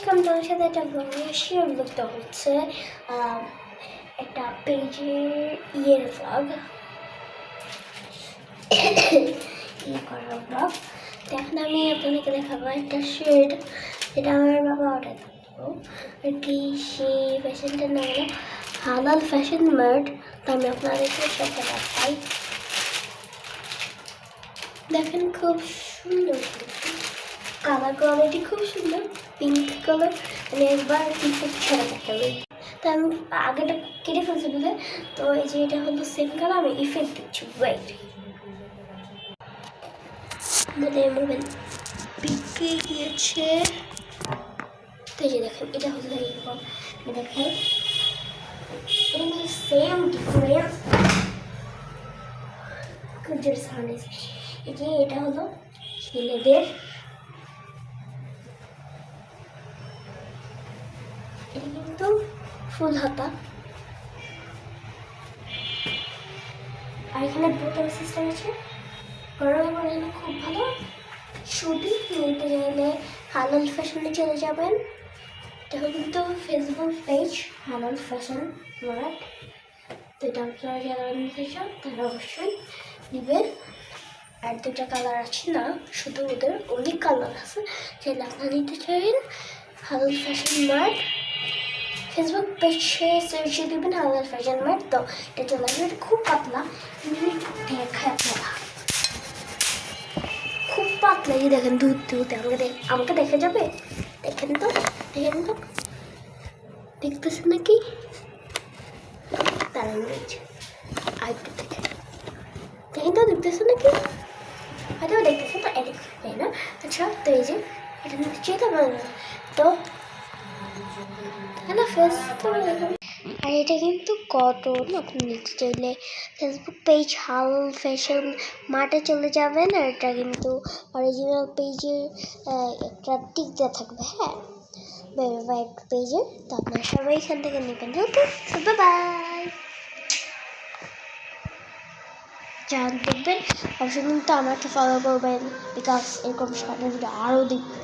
আজকে আমি তোমার সাথে একটা ব্লগ শেয়ার করতে হচ্ছে একটা পেজের ব্লগ করার ব্লগ। তো এখন আমি আপনাদেরকে দেখাবো একটা শেড, যেটা আমার বাবা অর্ডার করবো আর কি। সেই ফ্যাশনটার নাম হলো হালাল ফ্যাশন মার্ট। তো আমি আপনাদেরকে সেটা দেখাই। দেখেন খুব সুন্দর, কালার কোয়ালিটি খুব সুন্দর, পিঙ্ক কালার। মানে একবার ইফেক্ট ছাড়া দেখতে হবে। তো আমি আগেটা কেটে ফেলছি বলে, তো এই যে এটা হলো সেম কালার, আমি ইফেক্ট দিচ্ছি। ওয়েট, মানে মোবাইল পিকে গিয়েছে। তো এই যে দেখেন, এটা হলো এরকম। দেখেন এটা কিন্তু সেম ডিফারেন্স। কুজের সার্ভিস, এই যে এটা হলো ছেলেদের, এটা কিন্তু ফুল হাতা, আর এখানে বোতাম সিস্টেম আছে। গরমের জন্য খুব ভালো। শুধু নিতে চাইলে হালাল ফ্যাশনে চলে যাবেন। এটা কিন্তু ফেসবুক পেজ হালাল ফ্যাশন মার্ট। তো এটা আপনারা যারা নিতে চান তারা অবশ্যই নেবেন। আর দুটা কালার আছে না, শুধু ওদের অনেক কালার আছে। যেটা আপনারা নিতে চাইবেন হালাল ফ্যাশন মার্ট, ফেসবুক পেজে সার্চ দেবেন হালাল ফ্যাশন মার্ট। তো এটা চলে আসবে। এটা খুব পাতলা, দেখায় আপনারা খুব পাতলা। এই দেখেন দুধ দুধ আমাকে দেখা যাবে। দেখেন তো, দেখেন তো, দেখতেছেন নাকি? তারা আরেকটু দেখেন, দেখেন তো, দেখতেছেন নাকি? হয়তো দেখতেছেন, তো এদিক তাই না? আচ্ছা, তো এই যে এটা নিতে চাইলাম না, তো হ্যালো ফেস। আর এটা কিন্তু কটন। আপনি নিতে চাইলে ফেসবুক পেজ হালাল ফ্যাশন মার্টে চলে যাবেন। আর এটা কিন্তু অরিজিনাল পেজে একটা টিক দেওয়া থাকবে, হ্যাঁ, ভেরিফাইড পেজে। তো আপনারা সবাই এখান থেকে নেবেন। ওকে, বাই। যান দেখবেন অবশ্যই, কিন্তু আমাকে ফলো করবেন, বিকজ এরকম শর্টের ভিডিও আরও দেখবেন।